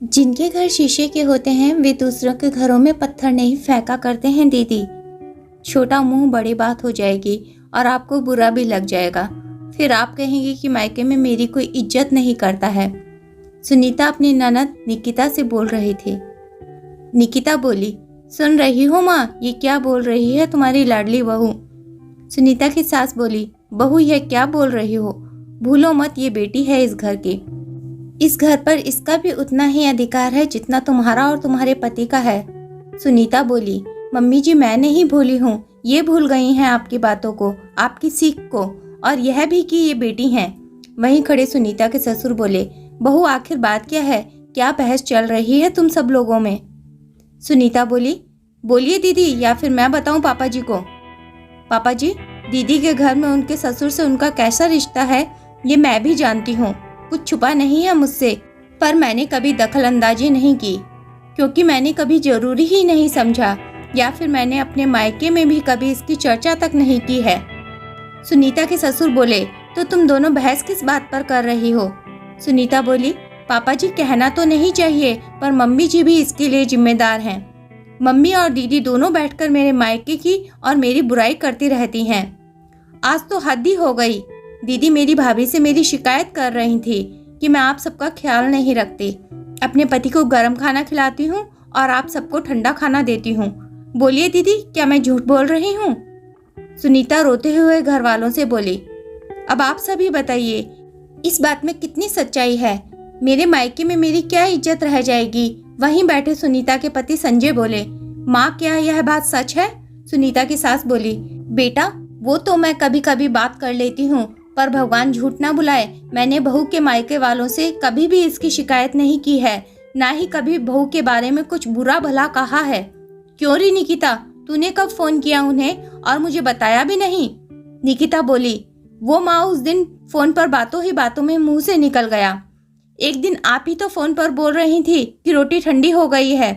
जिनके घर शीशे के होते हैं वे दूसरों के घरों में पत्थर नहीं फेंका करते हैं दीदी। छोटा मुंह बड़ी बात हो जाएगी और आपको बुरा भी लग जाएगा। फिर आप कहेंगे कि मायके में मेरी कोई इज्जत नहीं करता है। सुनीता अपनी ननद निकिता से बोल रही थी। निकिता बोली, सुन रही हो माँ, ये क्या बोल रही है तुम्हारी लाडली बहू। सुनीता की सास बोली, बहू यह क्या बोल रही हो, भूलो मत ये बेटी है इस घर की। इस घर पर इसका भी उतना ही अधिकार है जितना तुम्हारा और तुम्हारे पति का है। सुनीता बोली, मम्मी जी मैं नहीं भूली हूँ, ये भूल गई हैं आपकी बातों को, आपकी सीख को, और यह भी कि ये बेटी हैं। वहीं खड़े सुनीता के ससुर बोले, बहू आखिर बात क्या है, क्या बहस चल रही है तुम सब लोगों में। सुनीता बोली, बोलिए दीदी, या फिर मैं बताऊं पापा जी को। पापा जी, दीदी के घर में उनके ससुर से उनका कैसा रिश्ता है ये मैं भी जानती हूँ, कुछ छुपा नहीं है मुझसे, पर मैंने कभी दखल अंदाजी नहीं की क्योंकि मैंने कभी जरूरी ही नहीं समझा, या फिर मैंने अपने मायके में भी कभी इसकी चर्चा तक नहीं की है। सुनीता के ससुर बोले, तो तुम दोनों बहस किस बात पर कर रही हो। सुनीता बोली, पापा जी कहना तो नहीं चाहिए पर मम्मी जी भी इसके लिए जिम्मेदार हैं। मम्मी और दीदी दोनों बैठकर मेरे मायके की और मेरी बुराई करती रहती हैं। आज तो हद ही हो गई। दीदी मेरी भाभी से मेरी शिकायत कर रही थी कि मैं आप सबका ख्याल नहीं रखती, अपने पति को गर्म खाना खिलाती हूँ और आप सबको ठंडा खाना देती हूँ। बोलिए दीदी, क्या मैं झूठ बोल रही हूँ। सुनीता रोते हुए घर वालों से बोली, अब आप सभी बताइए इस बात में कितनी सच्चाई है, मेरे मायके में मेरी क्या इज्जत रह जाएगी। वहीं बैठे सुनीता के पति संजय बोले, माँ क्या यह बात सच है। सुनीता की सास बोली, बेटा वो तो मैं कभी कभी बात कर लेती हूँ, पर भगवान झूठ ना बुलाए, मैंने बहू के मायके वालों से कभी भी इसकी शिकायत नहीं की है, ना ही कभी बहू के बारे में कुछ बुरा भला कहा है। क्यों री निकिता, तूने कब फोन किया उन्हें और मुझे बताया भी नहीं। निकिता बोली, वो माँ उस दिन फोन पर बातों ही बातों में मुंह से निकल गया। एक दिन आप ही तो फोन पर बोल रही थी कि रोटी ठंडी हो गई है।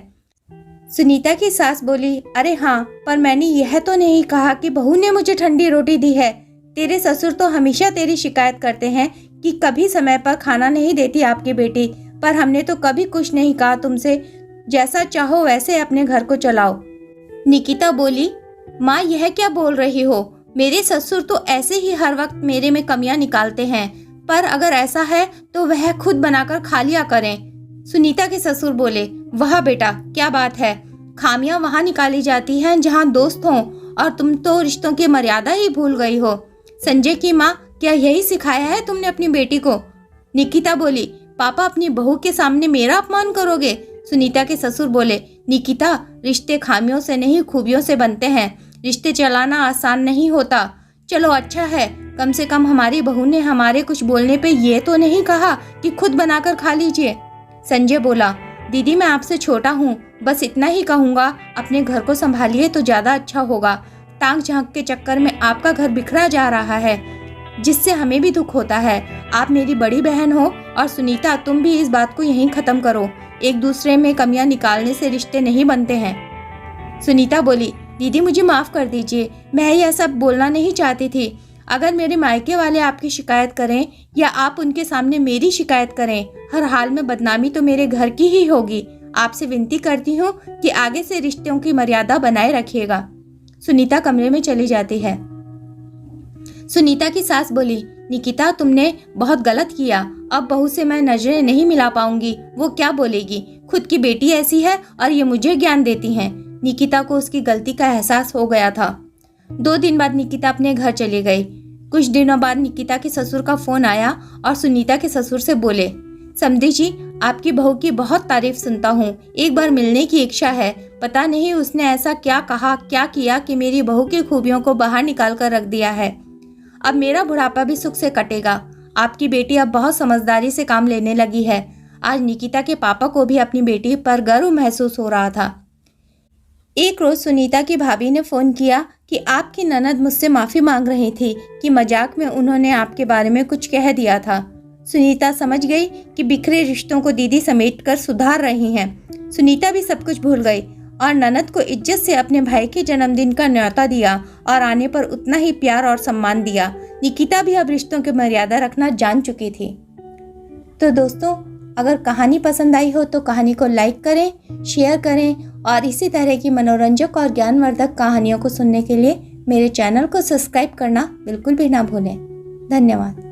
सुनीता की सास बोली, अरे हाँ, पर मैंने यह तो नहीं कहा कि बहू ने मुझे ठंडी रोटी दी है। तेरे ससुर तो हमेशा तेरी शिकायत करते हैं कि कभी समय पर खाना नहीं देती आपकी बेटी, पर हमने तो कभी कुछ नहीं कहा तुमसे, जैसा चाहो वैसे अपने घर को चलाओ। निकिता बोली, माँ यह क्या बोल रही हो, मेरे ससुर तो ऐसे ही हर वक्त मेरे में कमियां निकालते हैं, पर अगर ऐसा है तो वह खुद बनाकर खा लिया करें। सुनीता के ससुर बोले, वाह बेटा क्या बात है, खामियां वहां निकाली जाती हैं जहां दोस्त हों, और तुम तो रिश्तों की मर्यादा ही भूल गई हो। संजय की माँ, क्या यही सिखाया है तुमने अपनी बेटी को। निकिता बोली, पापा अपनी बहू के सामने मेरा अपमान करोगे। सुनीता के ससुर बोले, निकिता रिश्ते खामियों से नहीं खूबियों से बनते हैं, रिश्ते चलाना आसान नहीं होता। चलो अच्छा है, कम से कम हमारी बहू ने हमारे कुछ बोलने पे ये तो नहीं कहा कि खुद बनाकर खा लीजिए। संजय बोला, दीदी मैं आपसे छोटा हूँ, बस इतना ही कहूँगा, अपने घर को संभालिए तो ज्यादा अच्छा होगा। टांग झांक के चक्कर में आपका घर बिखरा जा रहा है, जिससे हमें भी दुख होता है। आप मेरी बड़ी बहन हो, और सुनीता तुम भी इस बात को यहीं खत्म करो, एक दूसरे में कमियां निकालने से रिश्ते नहीं बनते हैं। सुनीता बोली, दीदी मुझे माफ कर दीजिए, मैं यह सब बोलना नहीं चाहती थी। अगर मेरे मायके वाले आपकी शिकायत करें या आप उनके सामने मेरी शिकायत करें, हर हाल में बदनामी तो मेरे घर की ही होगी। आपसे विनती करती हूँ कि आगे से रिश्तों की मर्यादा बनाए रखिएगा। सुनीता कमरे में चली जाती है। सुनीता की सास बोली, निकिता तुमने बहुत गलत किया, अब बहू से मैं नजरें नहीं मिला पाऊंगी, वो क्या बोलेगी, खुद की बेटी ऐसी है और ये मुझे ज्ञान देती हैं। निकिता को उसकी गलती का एहसास हो गया था। 2 दिन बाद निकिता अपने घर चली गई। कुछ दिनों बाद निकिता के ससुर का फोन आया और सुनीता के ससुर से बोले, समधी जी आपकी बहू की बहुत तारीफ सुनता हूँ, एक बार मिलने की इच्छा है। पता नहीं उसने ऐसा क्या कहा क्या किया कि मेरी बहू की खूबियों को बाहर निकाल कर रख दिया है। अब मेरा बुढ़ापा भी सुख से कटेगा। आपकी बेटी अब बहुत समझदारी से काम लेने लगी है। आज निकिता के पापा को भी अपनी बेटी पर गर्व महसूस हो रहा था। एक रोज सुनीता की भाभी ने फोन किया कि आपकी ननद मुझसे माफी मांग रही थी कि मजाक में उन्होंने आपके बारे में कुछ कह दिया था। सुनीता समझ गई कि बिखरे रिश्तों को दीदी समेटकर सुधार रही हैं। सुनीता भी सब कुछ भूल गई और ननद को इज्जत से अपने भाई के जन्मदिन का न्योता दिया और आने पर उतना ही प्यार और सम्मान दिया। निकिता भी अब रिश्तों की मर्यादा रखना जान चुकी थी। तो दोस्तों, अगर कहानी पसंद आई हो तो कहानी को लाइक करें, शेयर करें और इसी तरह की मनोरंजक और ज्ञानवर्धक कहानियों को सुनने के लिए मेरे चैनल को सब्सक्राइब करना बिल्कुल भी ना भूलें। धन्यवाद।